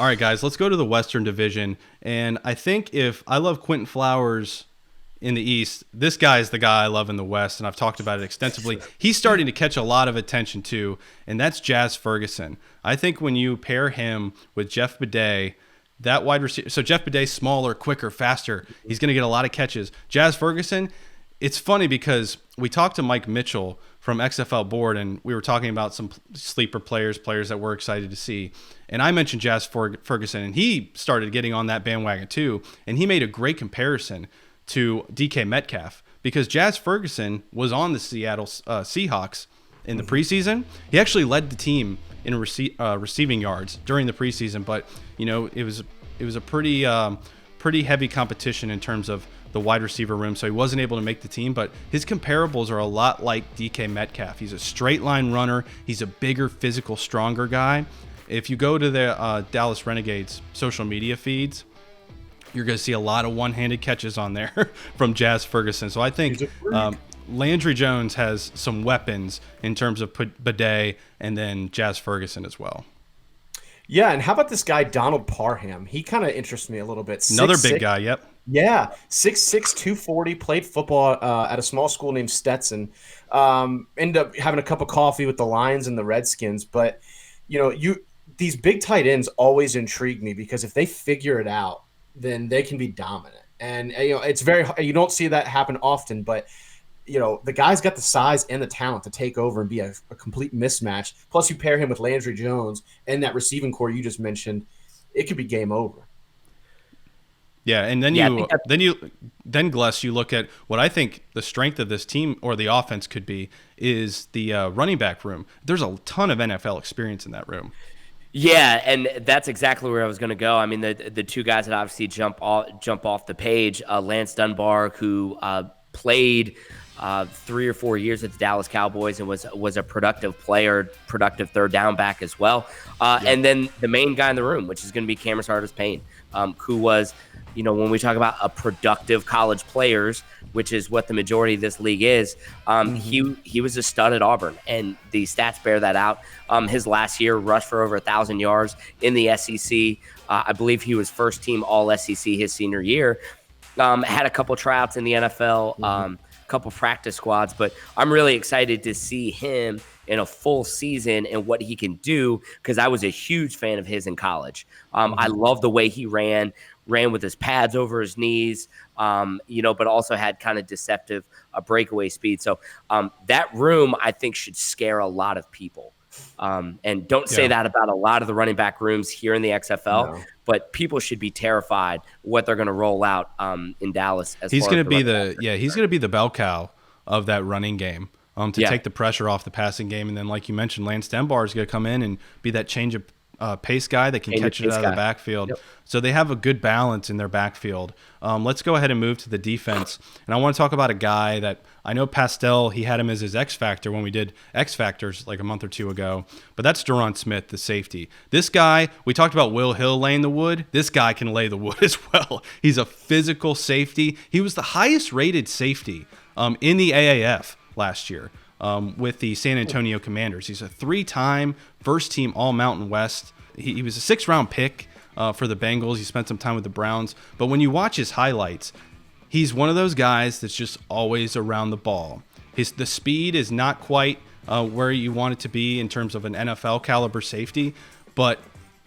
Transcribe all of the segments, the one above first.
All right, guys, let's go to the Western Division. And I think if I love Quentin Flowers in the East, this guy is the guy I love in the West, and I've talked about it extensively. He's starting to catch a lot of attention too, and that's Jazz Ferguson. I think when you pair him with Jeff Bidet, that wide receiver, so Jeff Bidet's smaller, quicker, faster. He's going to get a lot of catches. Jazz Ferguson, it's funny because we talked to Mike Mitchell from XFL board, and we were talking about some sleeper players that we're excited to see. And I mentioned Jazz Ferguson, and he started getting on that bandwagon too. And he made a great comparison to DK Metcalf because Jazz Ferguson was on the Seattle Seahawks in the preseason. He actually led the team in receiving yards during the preseason, but it was a pretty heavy competition in terms of the wide receiver room, so he wasn't able to make the team, but his comparables are a lot like DK Metcalf. He's a straight line runner. He's a bigger, physical, stronger guy. If you go to the Dallas Renegades social media feeds, you're going to see a lot of one-handed catches on there from Jazz Ferguson. So I think Landry Jones has some weapons in terms of Bidet and then Jazz Ferguson as well. Yeah, and how about this guy, Donald Parham? He kind of interests me a little bit. Another big guy, yep. Yeah, 6'6", 240, played football at a small school named Stetson. Ended up having a cup of coffee with the Lions and the Redskins. But, these big tight ends always intrigue me because if they figure it out, then they can be dominant. And, it's you don't see that happen often, but the guy's got the size and the talent to take over and be a complete mismatch. Plus, you pair him with Landry Jones and that receiving core you just mentioned, it could be game over. Yeah, and then then Gless, you look at what I think the strength of this team or the offense could be is the running back room. There's a ton of NFL experience in that room. Yeah, and that's exactly where I was going to go. I mean, the two guys that obviously jump off the page, Lance Dunbar, who played 3 or 4 years at the Dallas Cowboys and was a productive player, productive third down back as well. And then the main guy in the room, which is going to be Cameron Sardis-Payne, who was, when we talk about a productive college players, which is what the majority of this league is, he was a stud at Auburn, and the stats bear that out. His last year rushed for over 1,000 yards in the SEC. I believe he was first team All SEC his senior year. Had a couple tryouts in the NFL. Couple practice squads, but I'm really excited to see him in a full season and what he can do because I was a huge fan of his in college. I love the way he ran with his pads over his knees, but also had kind of deceptive breakaway speed. So that room, I think, should scare a lot of people. And don't say that about a lot of the running back rooms here in the XFL, but people should be terrified what they're going to roll out in Dallas. He's going to be he's going to be the bell cow of that running game to take the pressure off the passing game. And then, like you mentioned, Lance Dunbar is going to come in and be that change of pace guy that can catch it out of the backfield. Yep. So they have a good balance in their backfield. Let's go ahead and move to the defense. And I want to talk about a guy that I know Pastel, he had him as his X Factor when we did X Factors like a month or two ago. But that's Duron Smith, the safety. This guy, we talked about Will Hill laying the wood. This guy can lay the wood as well. He's a physical safety. He was the highest rated safety in the AAF last year. With the San Antonio Commanders. He's a 3-time first-team All-Mountain West. He was a 6th-round pick for the Bengals. He spent some time with the Browns. But when you watch his highlights, he's one of those guys that's just always around the ball. The speed is not quite where you want it to be in terms of an NFL caliber safety, but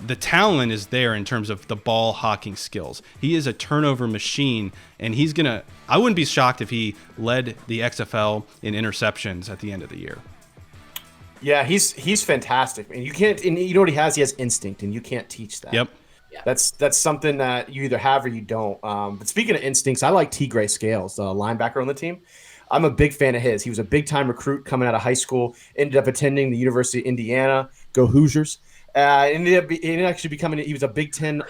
the talent is there in terms of the ball hawking skills. He is a turnover machine, and I wouldn't be shocked if he led the XFL in interceptions at the end of the year. Yeah, he's fantastic. And you know what he has? He has instinct, and you can't teach that. Yep. Yeah. That's something that you either have or you don't. But speaking of instincts, I like T. Gray Scales, the linebacker on the team. I'm a big fan of his. He was a big-time recruit coming out of high school, ended up attending the University of Indiana. Go Hoosiers. He was a Big Ten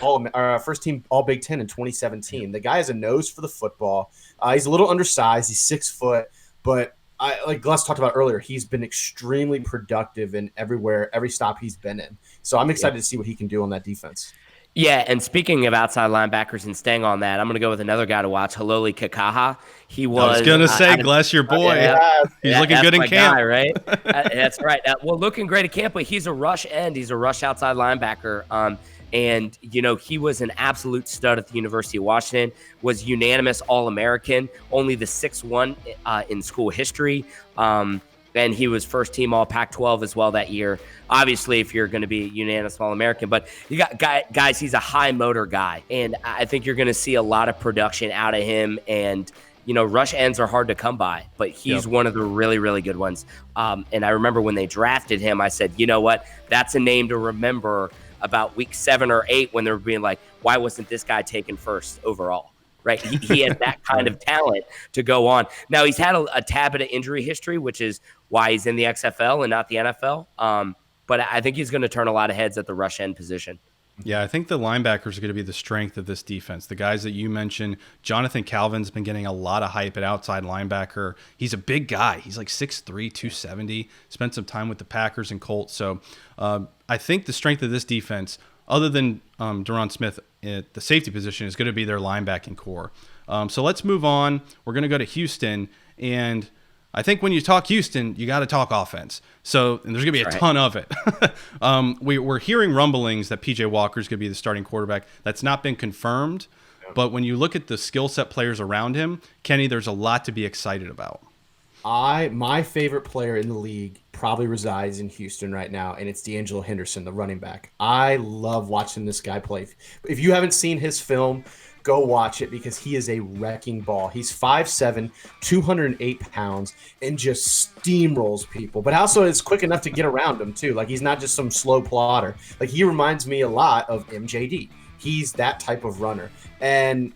first team All Big Ten in 2017. The guy has a nose for the football. He's a little undersized. He's 6 foot, but like Gless talked about earlier, he's been extremely productive in every stop he's been in. So I'm excited to see what he can do on that defense. Yeah, and speaking of outside linebackers and staying on that, I'm going to go with another guy to watch, Haloli Kakaha. I was going to say, Gless, your boy. He's looking good in camp. Guy, right? That's right. Looking great at camp, but he's a rush end. He's a rush outside linebacker. And, he was an absolute stud at the University of Washington, was unanimous All-American, only the 6'1" in school history. And he was first team all Pac-12 as well that year. Obviously, if you're going to be unanimous All-American, but you got guys, he's a high motor guy. And I think you're going to see a lot of production out of him. And, rush ends are hard to come by, but he's one of the really, really good ones. And I remember when they drafted him, I said, you know what? That's a name to remember about week 7 or 8 when they were being like, why wasn't this guy taken first overall? Right. He has that kind of talent to go on. Now, he's had a tad bit of injury history, which is why he's in the XFL and not the NFL. But I think he's going to turn a lot of heads at the rush end position. Yeah, I think the linebackers are going to be the strength of this defense. The guys that you mentioned, Jonathan Calvin's been getting a lot of hype at outside linebacker. He's a big guy. He's like 6'3", 270. Spent some time with the Packers and Colts. So I think the strength of this defense, other than Deron Smith at the safety position, is going to be their linebacking core. So let's move on. We're going to go to Houston. And I think when you talk Houston, you got to talk offense. So and there's going to be a ton of it. We're hearing rumblings that P.J. Walker's going to be the starting quarterback. That's not been confirmed. But when you look at the skill set players around him, Kenny, there's a lot to be excited about. My favorite player in the league probably resides in Houston right now, and it's D'Angelo Henderson, the running back. I love watching this guy play. If you haven't seen his film, go watch it because he is a wrecking ball. He's 5'7", 208 pounds, and just steamrolls people. But also is quick enough to get around them too. Like he's not just some slow plotter. Like he reminds me a lot of MJD. He's that type of runner. And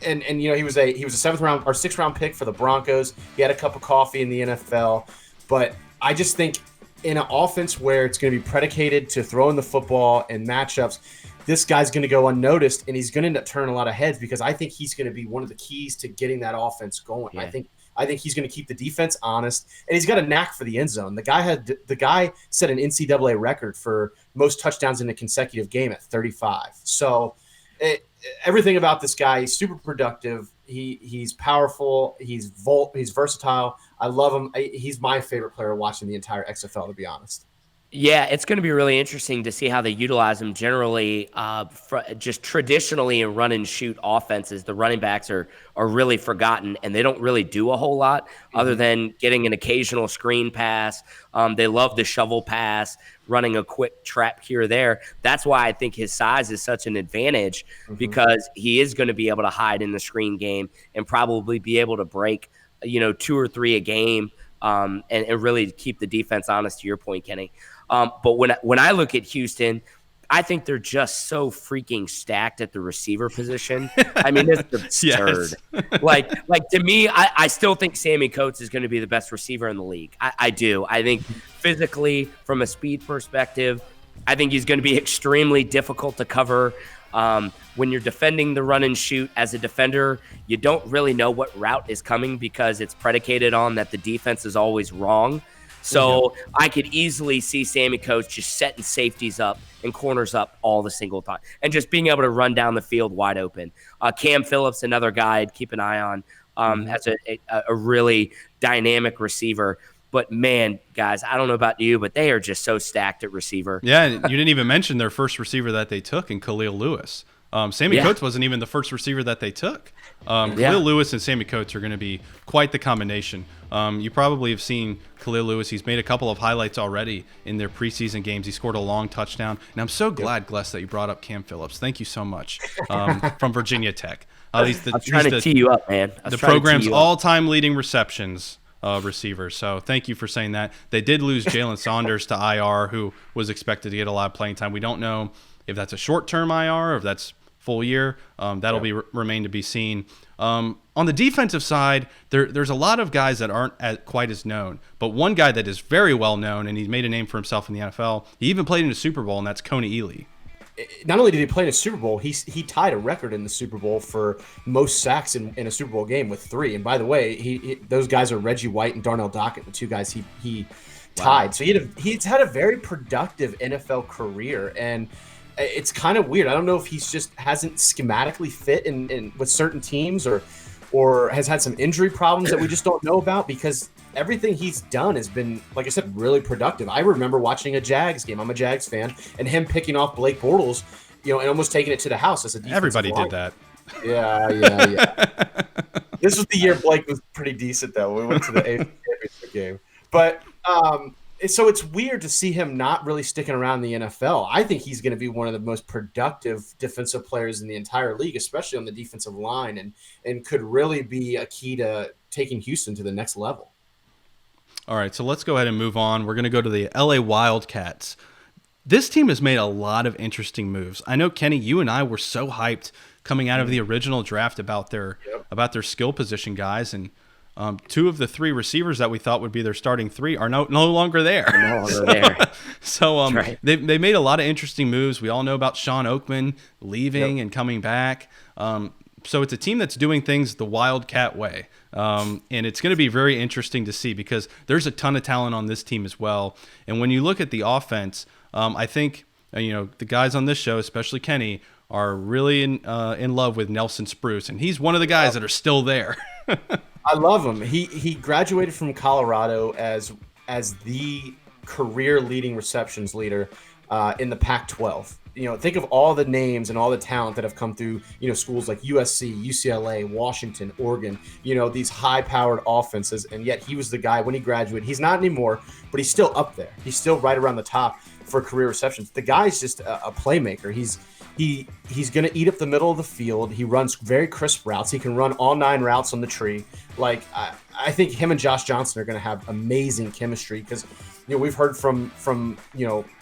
he was a 7th round or 6th round pick for the Broncos. He had a cup of coffee in the NFL. But I just think in an offense where it's going to be predicated to throwing the football and matchups, this guy's going to go unnoticed, and he's going to end up turning a lot of heads because I think he's going to be one of the keys to getting that offense going. Yeah. I think he's going to keep the defense honest, and he's got a knack for the end zone. The guy set an NCAA record for most touchdowns in a consecutive game at 35. So everything about this guy, he's super productive. He's powerful. He's versatile. I love him. He's my favorite player watching the entire XFL, to be honest. Yeah, it's going to be really interesting to see how they utilize him generally. Just traditionally in run and shoot offenses, the running backs are really forgotten, and they don't really do a whole lot other than getting an occasional screen pass. They love the shovel pass, running a quick trap here or there. That's why I think his size is such an advantage because he is going to be able to hide in the screen game and probably be able to break, 2 or 3 a game and really keep the defense honest, to your point, Kenny. But when I look at Houston, I think they're just so freaking stacked at the receiver position. I mean, it's absurd. Yes. like to me, I still think Sammy Coates is going to be the best receiver in the league. I do. I think physically, from a speed perspective, I think he's going to be extremely difficult to cover. When you're defending the run and shoot as a defender, you don't really know what route is coming because it's predicated on that the defense is always wrong. So I could easily see Sammy Coates just setting safeties up and corners up all the single time and just being able to run down the field wide open. Cam Phillips, another guy I'd keep an eye on, has a really dynamic receiver. But, man, guys, I don't know about you, but they are just so stacked at receiver. Yeah, you didn't even mention their first receiver that they took in Khalil Lewis. Sammy Coates wasn't even the first receiver that they took. Khalil Lewis and Sammy Coates are going to be quite the combination. You probably have seen Khalil Lewis. He's made a couple of highlights already in their preseason games. He scored a long touchdown. And I'm so glad, Gless, that you brought up Cam Phillips. Thank you so much from Virginia Tech. He's trying to tee you up, man. The program's all-time leading receptions receiver. So thank you for saying that. They did lose Jalen Saunders to IR, who was expected to get a lot of playing time. We don't know if that's a short-term IR or if that's full year. That'll be remain to be seen. On the defensive side, there's a lot of guys that aren't quite as known, but one guy that is very well known, and he's made a name for himself in the NFL. He even played in a Super Bowl, and that's Coney Ealy. Not only did he play in a Super Bowl, he tied a record in the Super Bowl for most sacks in a Super Bowl game with 3. And by the way, those guys are Reggie White and Darnell Dockett, the 2 guys he tied. Wow. So he's had a very productive NFL career, and it's kind of weird. I don't know if he's just hasn't schematically fit in with certain teams or has had some injury problems that we just don't know about, because everything he's done has been, like I said, really productive. I remember watching a Jags game. I'm a Jags fan, and him picking off Blake Bortles and almost taking it to the house as a defensive Everybody line. did that. Yeah. This was the year Blake was pretty decent, though. We went to the AFC Championship game. But so it's weird to see him not really sticking around the NFL. I think he's going to be one of the most productive defensive players in the entire league, especially on the defensive line, and could really be a key to taking Houston to the next level. All right, so let's go ahead and move on. We're going to go to the LA Wildcats. This team has made a lot of interesting moves. I know, Kenny, you and I were so hyped coming out of the original draft about their skill position guys, and two of the three receivers that we thought would be their starting three are no longer there. So right. they made a lot of interesting moves. We all know about Sean Oakman leaving and coming back. So it's a team that's doing things the Wildcat way. And it's going to be very interesting to see because there's a ton of talent on this team as well. And when you look at the offense, I think the guys on this show, especially Kenny, are really in love with Nelson Spruce, and he's one of the guys that are still there. I love him. He graduated from Colorado as the career leading receptions leader in the Pac-12. Think of all the names and all the talent that have come through, schools like USC, UCLA, Washington, Oregon, these high-powered offenses, and yet he was the guy when he graduated. He's not anymore, but he's still up there. He's still right around the top for career receptions. The guy's just a playmaker. He's going to eat up the middle of the field. He runs very crisp routes. He can run all 9 routes on the tree. Like, I think him and Josh Johnson are going to have amazing chemistry because, we've heard from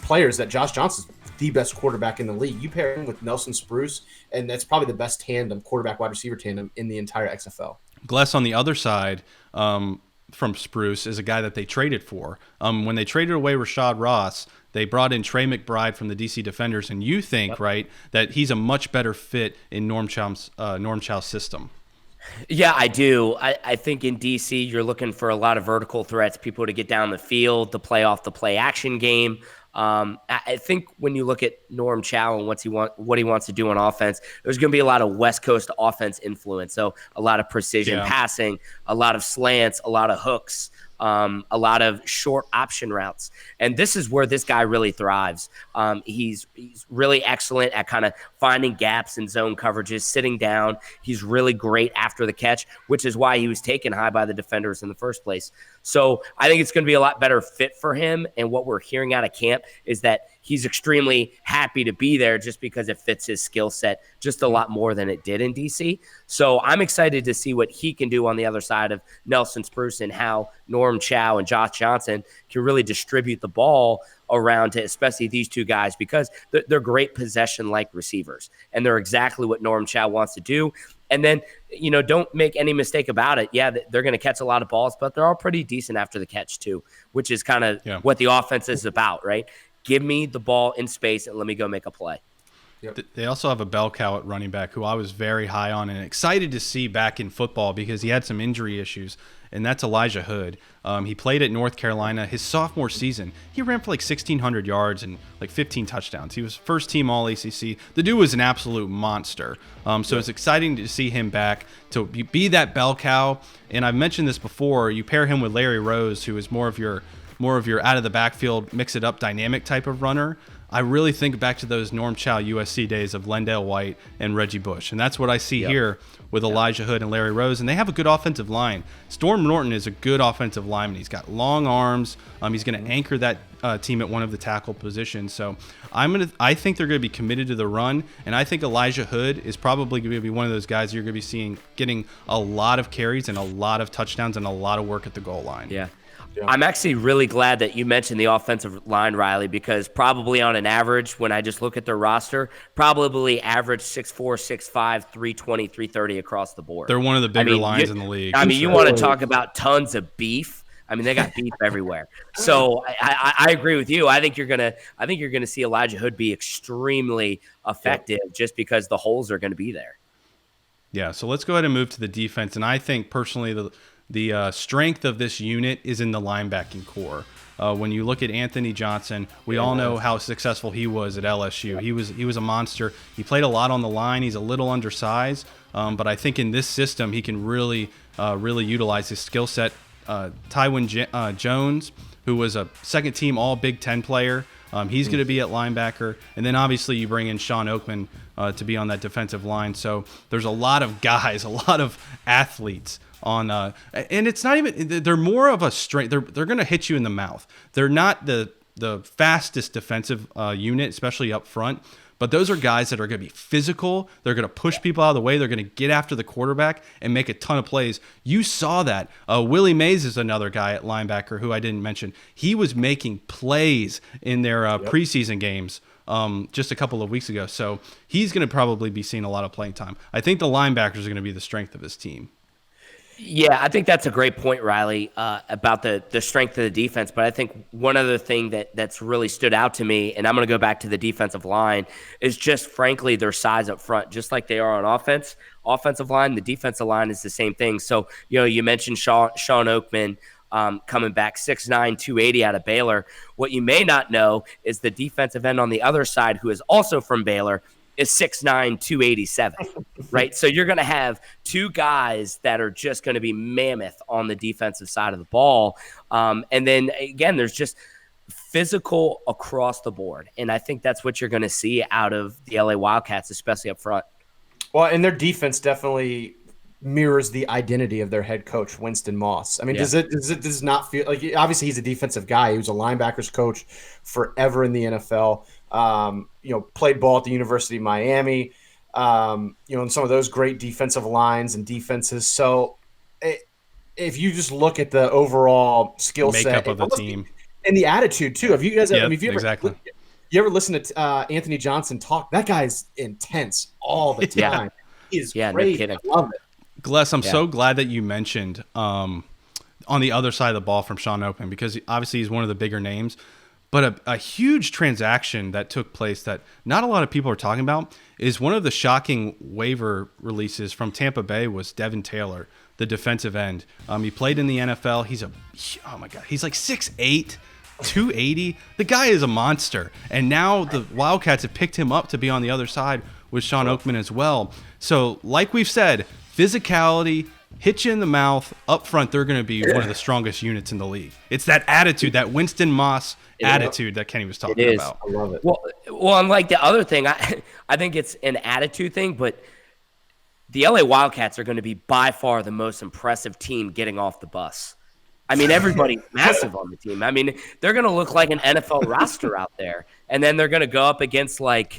players that Josh Johnson's the best quarterback in the league. You pair him with Nelson Spruce, and that's probably the best tandem, quarterback wide receiver tandem in the entire XFL. Gless on the other side from Spruce is a guy that they traded for. When they traded away Rashad Ross, they brought in Trey McBride from the DC Defenders, and you think, right, that he's a much better fit in Norm Chow's system. Yeah, I do. I think in DC, you're looking for a lot of vertical threats, people to get down the field, to play off the play action game. I think when you look at Norm Chow and what he wants to do on offense, there's going to be a lot of West Coast offense influence. So a lot of precision passing, a lot of slants, a lot of hooks, a lot of short option routes. And this is where this guy really thrives. He's really excellent at kind of finding gaps in zone coverages, sitting down. He's really great after the catch, which is why he was taken high by the defenders in the first place. So I think it's going to be a lot better fit for him. And what we're hearing out of camp is that he's extremely happy to be there just because it fits his skill set just a lot more than it did in DC. So I'm excited to see what he can do on the other side of Nelson Spruce and how Norm Chow and Josh Johnson can really distribute the ball around to especially these two guys because they're great possession-like receivers, and they're exactly what Norm Chow wants to do. And then, don't make any mistake about it. Yeah, they're going to catch a lot of balls, but they're all pretty decent after the catch too, which is kind of what the offense is about, right? Give me the ball in space and let me go make a play. Yep. They also have a bell cow at running back who I was very high on and excited to see back in football because he had some injury issues, and that's Elijah Hood. He played at North Carolina. His sophomore season, he ran for like 1,600 yards and like 15 touchdowns. He was first team All-ACC. The dude was an absolute monster. So it's exciting to see him back, to be that bell cow. And I've mentioned this before. You pair him with Larry Rose, who is more of your out of the backfield, mix it up dynamic type of runner. I really think back to those Norm Chow USC days of Lendale White and Reggie Bush. And that's what I see here with Elijah Hood and Larry Rose. And they have a good offensive line. Storm Norton is a good offensive lineman. He's got long arms. He's going to anchor that team at one of the tackle positions. So I think they're going to be committed to the run. And I think Elijah Hood is probably going to be one of those guys you're going to be seeing getting a lot of carries and a lot of touchdowns and a lot of work at the goal line. Yeah. I'm actually really glad that you mentioned the offensive line, Riley, because probably on an average, when I just look at their roster, probably average 6'4", 6'5", 320, 330 across the board. They're one of the bigger lines in the league. I mean, you want to talk about tons of beef. I mean, they got beef everywhere. So I agree with you. I think you're gonna see Elijah Hood be extremely effective just because the holes are going to be there. Yeah. So let's go ahead and move to the defense. And I think personally the strength of this unit is in the linebacking core. When you look at Anthony Johnson, we all know how successful he was at LSU. He was a monster. He played a lot on the line. He's a little undersized, but I think in this system he can really utilize his skill set. Tywin Jones, who was a second-team All Big Ten player, He's going to be at linebacker. And then obviously you bring in Sean Oakman to be on that defensive line. So there's a lot of guys, a lot of athletes on, and it's not even, they're more of a strength. They're going to hit you in the mouth. They're not the fastest defensive unit, especially up front. But those are guys that are going to be physical. They're going to push people out of the way. They're going to get after the quarterback and make a ton of plays. You saw that. Willie Mays is another guy at linebacker who I didn't mention. He was making plays in their preseason games just a couple of weeks ago. So he's going to probably be seeing a lot of playing time. I think the linebackers are going to be the strength of his team. Yeah, I think that's a great point, Riley, about the strength of the defense. But I think one other thing that's really stood out to me, and I'm going to go back to the defensive line, is just frankly their size up front. Just like they are on offensive line, the defensive line is the same thing. So, you mentioned Sean Oakman coming back 6'9", 280 out of Baylor. What you may not know is the defensive end on the other side, who is also from Baylor, is 6'9", 287, right? So you're going to have two guys that are just going to be mammoth on the defensive side of the ball. And then, again, there's just physical across the board. And I think that's what you're going to see out of the LA Wildcats, especially up front. Well, and their defense definitely mirrors the identity of their head coach, Winston Moss. I mean, does it not feel like, obviously he's a defensive guy. He was a linebackers coach forever in the NFL. Played ball at the University of Miami, and some of those great defensive lines and defenses. So if you just look at the overall skill set makeup of the team and the attitude too, have you guys, exactly. You ever listen to Anthony Johnson talk? That guy's intense all the time. He is great. No kidding. I love it. Gless, I'm so glad that you mentioned on the other side of the ball from Sean Oakman, because obviously he's one of the bigger names. But a huge transaction that took place that not a lot of people are talking about is one of the shocking waiver releases from Tampa Bay was Devin Taylor, the defensive end. He played in the NFL. He's he's like 6'8", 280. The guy is a monster. And now the Wildcats have picked him up to be on the other side with Sean Oakman as well. So like we've said, physicality, hit you in the mouth, up front, they're going to be one of the strongest units in the league. It's that attitude, that Winston Moss attitude that Kenny was talking about. I love it. Well, unlike the other thing, I think it's an attitude thing, but the LA Wildcats are going to be by far the most impressive team getting off the bus. I mean, everybody's massive on the team. I mean, they're going to look like an NFL roster out there, and then they're going to go up against teams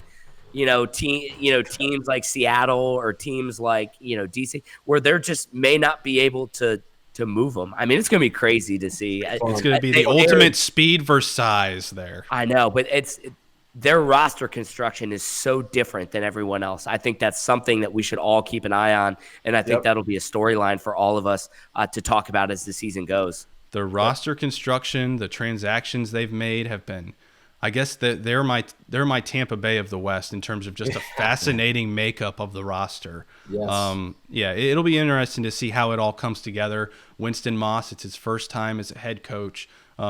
like Seattle or teams like DC, where they're just may not be able to move them. I mean, it's going to be crazy to see. It's going to be the ultimate speed versus size there. I know, but their roster construction is so different than everyone else. I think that's something that we should all keep an eye on, and I think that'll be a storyline for all of us to talk about as the season goes. The roster construction, the transactions they've made have been, I guess that they're my Tampa Bay of the West in terms of just a fascinating makeup of the roster. Yes. It'll be interesting to see how it all comes together. Winston Moss, it's his first time as a head coach.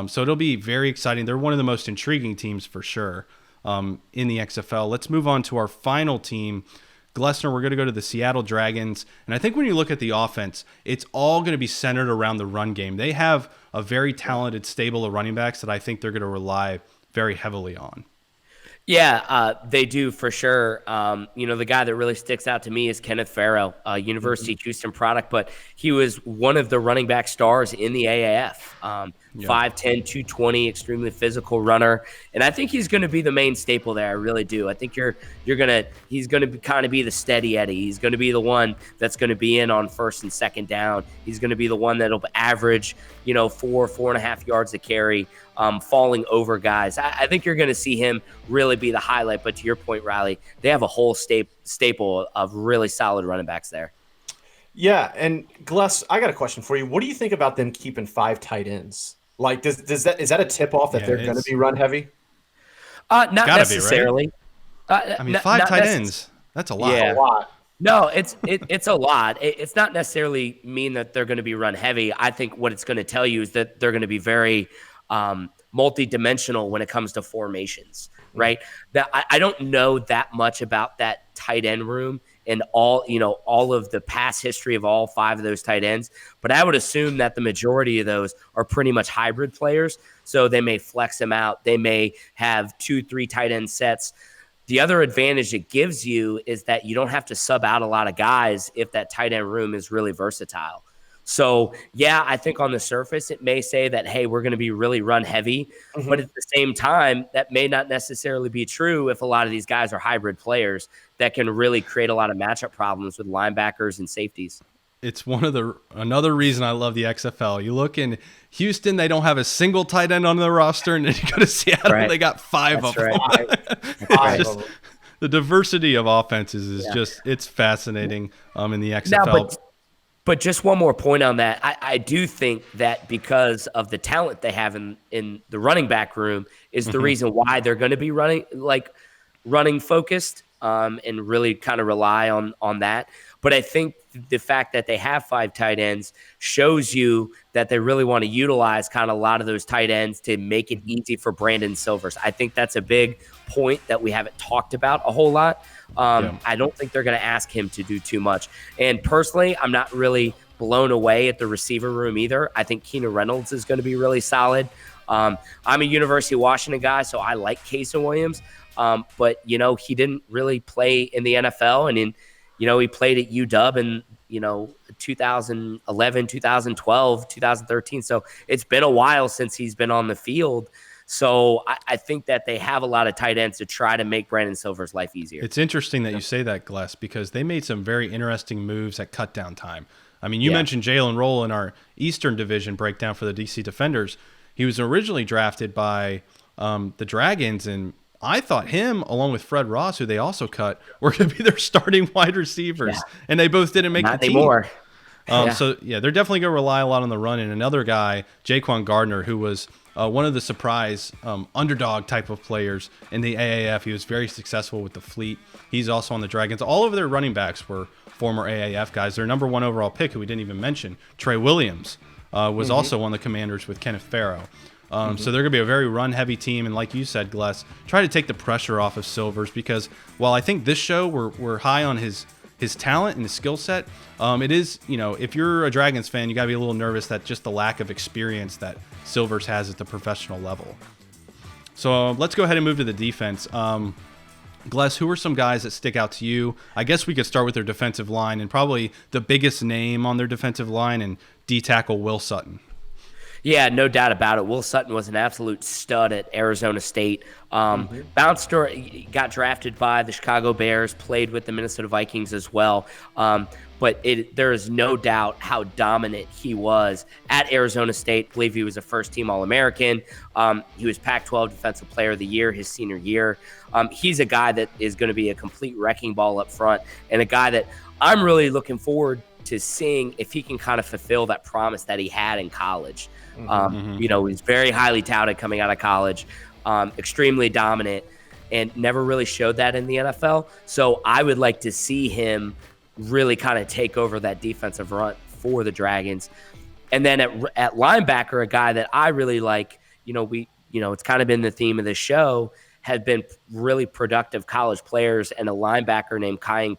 So it'll be very exciting. They're one of the most intriguing teams for sure in the XFL. Let's move on to our final team. Glessner, we're going to go to the Seattle Dragons. And I think when you look at the offense, it's all going to be centered around the run game. They have a very talented stable of running backs that I think they're going to rely very heavily on. Yeah, they do for sure. The guy that really sticks out to me is Kenneth Farrow, University of Houston product, but he was one of the running back stars in the AAF. 5'10", 220, extremely physical runner, and I think he's going to be the main staple there. I really do. I think he's going to kind of be the steady Eddie. He's going to be the one that's going to be in on first and second down. He's going to be the one that'll average, 4.5 yards a carry, falling over guys. I think you're going to see him really be the highlight. But to your point, Riley, they have a whole staple of really solid running backs there. Yeah, and Gless, I got a question for you. What do you think about them keeping 5 tight ends? Like, is that a tip off that they're going to be run heavy? Not necessarily. Be, right? 5 tight ends. That's a lot. Yeah. A lot. No, it's a lot. It's not necessarily mean that they're going to be run heavy. I think what it's going to tell you is that they're going to be very multi-dimensional when it comes to formations, right? That I don't know that much about that tight end room and all of the past history of all 5 of those tight ends. But I would assume that the majority of those are pretty much hybrid players. So they may flex them out. They may have 2-3 tight end sets. The other advantage it gives you is that you don't have to sub out a lot of guys if that tight end room is really versatile. So, yeah, I think on the surface it may say that, hey, we're going to be really run heavy. Mm-hmm. But at the same time, that may not necessarily be true if a lot of these guys are hybrid players that can really create a lot of matchup problems with linebackers and safeties. It's another reason I love the XFL. You look in Houston, they don't have a single tight end on their roster, and then you go to Seattle, right. They got 5 of them. The diversity of offenses is it's fascinating in the XFL. Now, but just one more point on that. I do think that because of the talent they have in the running back room is the reason why they're going to be running focused and really kind of rely on that. But I think the fact that they have 5 tight ends shows you that they really want to utilize kind of a lot of those tight ends to make it easy for Brandon Silvers. I think that's a big point that we haven't talked about a whole lot. I don't think they're going to ask him to do too much. And personally, I'm not really blown away at the receiver room either. I think Keenan Reynolds is going to be really solid. I'm a University of Washington guy, so I like Casey Williams. But, he didn't really play in the NFL, and he played at UW in, 2011, 2012, 2013. So it's been a while since he's been on the field. So I think that they have a lot of tight ends to try to make Brandon Silver's life easier. It's interesting that you say that, Gless, because they made some very interesting moves at cutdown time. I mean, you mentioned Jalen Roll in our Eastern Division breakdown for the DC Defenders. He was originally drafted by the Dragons, and I thought him, along with Fred Ross, who they also cut, were going to be their starting wide receivers, and they both didn't make the team. Not anymore. So, they're definitely going to rely a lot on the run. And another guy, Jaquan Gardner, who was one of the surprise underdog type of players in the AAF. He was very successful with the Fleet. He's also on the Dragons. All of their running backs were former AAF guys. Their number 1 overall pick, who we didn't even mention, Trey Williams, was also on the Commanders with Kenneth Farrow. So they're going to be a very run-heavy team, and like you said, Gless, try to take the pressure off of Silvers, because while I think this show we're high on his talent and his skill set, it is, if you're a Dragons fan, you got to be a little nervous that just the lack of experience that Silvers has at the professional level. So let's go ahead and move to the defense. Gless, who are some guys that stick out to you? I guess we could start with their defensive line, and probably the biggest name on their defensive line, and D-tackle Will Sutton. Yeah, no doubt about it. Will Sutton was an absolute stud at Arizona State. Bounced or got drafted by the Chicago Bears, played with the Minnesota Vikings as well. But there is no doubt how dominant he was at Arizona State. I believe he was a first-team All-American. He was Pac-12 Defensive Player of the Year his senior year. He's a guy that is going to be a complete wrecking ball up front, and a guy that I'm really looking forward to seeing if he can kind of fulfill that promise that he had in college. He's very highly touted coming out of college, extremely dominant, and never really showed that in the NFL. So I would like to see him really kind of take over that defensive front for the Dragons. And then at linebacker, a guy that I really like, it's kind of been the theme of the show, had been really productive college players, and a linebacker named Kyan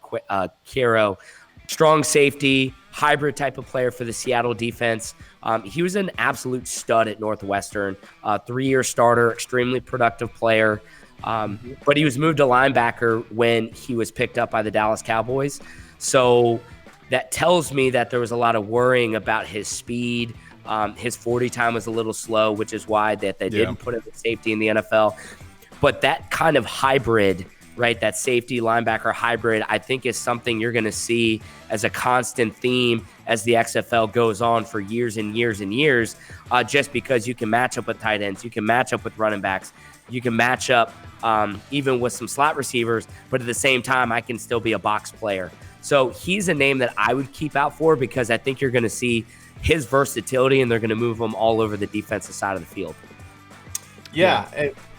Quero. Strong safety, hybrid type of player for the Seattle defense. He was an absolute stud at Northwestern, 3-year starter, extremely productive player. But he was moved to linebacker when he was picked up by the Dallas Cowboys. So that tells me that there was a lot of worrying about his speed. His 40 time was a little slow, which is why that they didn't put him at safety in the NFL. But that kind of hybrid, right, that safety linebacker hybrid, I think is something you're going to see as a constant theme as the XFL goes on for years and years and years, just because you can match up with tight ends, you can match up with running backs, you can match up even with some slot receivers, but at the same time, I can still be a box player. So he's a name that I would keep out for, because I think you're going to see his versatility, and they're going to move him all over the defensive side of the field. Yeah.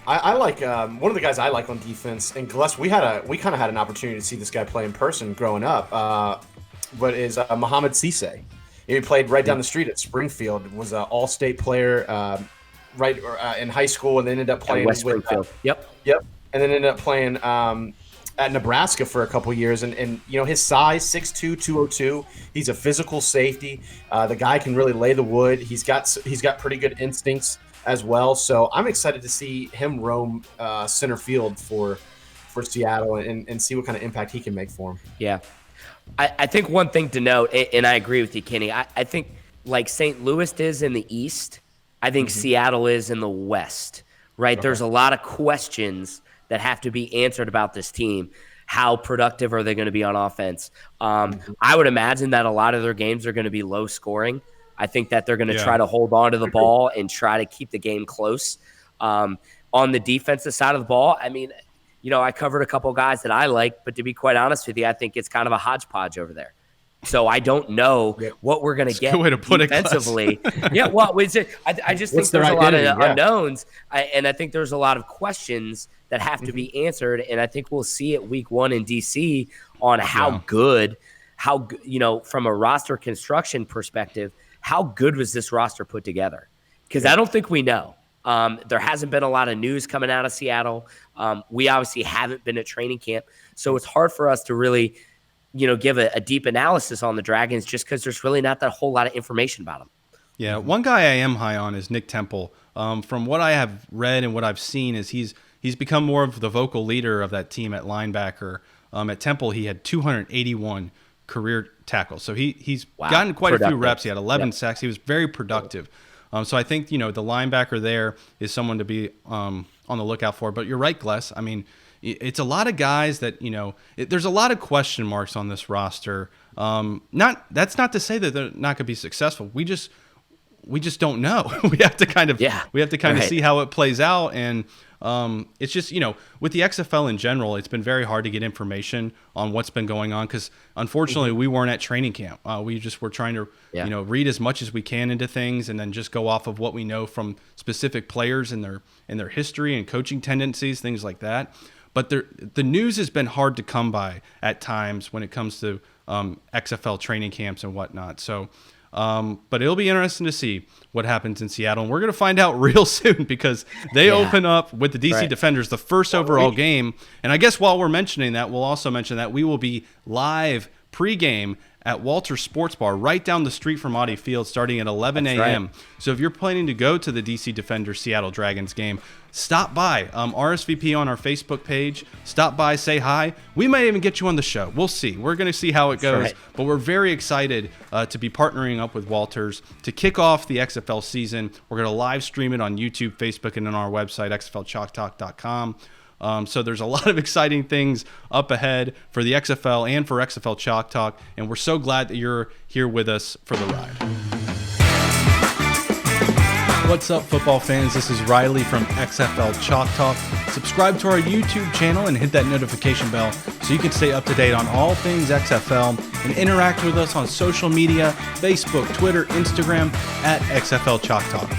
I like one of the guys I like on defense, and Gless, we kind of had an opportunity to see this guy play in person growing up, but is Mohamed Cisse. He played right down the street at Springfield, was an all-state player in high school, and then ended up playing West Springfield. Yep. And then ended up playing at Nebraska for a couple years, and his size, 6'2", 202. He's a physical safety. The guy can really lay the wood. He's got pretty good instincts as well. So I'm excited to see him roam center field for Seattle and see what kind of impact he can make for him. Yeah. I think one thing to note, and I agree with you, Kenny, I think like St. Louis is in the East, I think Seattle is in the West, right? Okay. There's a lot of questions that have to be answered about this team. How productive are they going to be on offense? I would imagine that a lot of their games are going to be low scoring. I think that they're going to try to hold on to the ball and try to keep the game close. On the defensive side of the ball, I mean, I covered a couple guys that I like, but to be quite honest with you, I think it's kind of a hodgepodge over there. So I don't know what we're going to get defensively. Yeah, well, I just think there's a lot of unknowns, and I think there's a lot of questions that have to be answered, and I think we'll see it week 1 in DC on how good, from a roster construction perspective, how good was this roster put together? Because I don't think we know. There hasn't been a lot of news coming out of Seattle. We obviously haven't been at training camp, so it's hard for us to really give a deep analysis on the Dragons just because there's really not that whole lot of information about them. Yeah, one guy I am high on is Nick Temple. From what I have read and what I've seen is he's become more of the vocal leader of that team at linebacker. At Temple, he had 281 career tackles. So he's gotten quite a few reps. He had 11 sacks. He was very productive. So I think, the linebacker there is someone to be on the lookout for. But you're right, Gless. I mean, it's a lot of guys that, there's a lot of question marks on this roster. That's not to say that they're not going to be successful. We just don't know. We have to kind of see how it plays out. And it's just, with the XFL in general, it's been very hard to get information on what's been going on because, unfortunately, we weren't at training camp. We just were trying to, read as much as we can into things and then just go off of what we know from specific players and their history and coaching tendencies, things like that. But the news has been hard to come by at times when it comes to XFL training camps and whatnot. So, but it'll be interesting to see what happens in Seattle. And we're going to find out real soon because they open up with the DC Defenders, the first overall game. And I guess while we're mentioning that, we'll also mention that we will be live pregame at Walter's Sports Bar right down the street from Audi Field starting at 11 a.m. Right. So if you're planning to go to the DC Defenders Seattle Dragons game, stop by. RSVP on our Facebook page. Stop by, say hi. We might even get you on the show. We'll see. We're going to see how it goes. Right. But we're very excited to be partnering up with Walters to kick off the XFL season. We're going to live stream it on YouTube, Facebook, and on our website, xflchalktalk.com. So there's a lot of exciting things up ahead for the XFL and for XFL Chalk Talk, and we're so glad that you're here with us for the ride. What's up, football fans? This is Riley from XFL Chalk Talk. Subscribe to our YouTube channel and hit that notification bell so you can stay up to date on all things XFL and interact with us on social media, Facebook, Twitter, Instagram, at XFL Chalk Talk.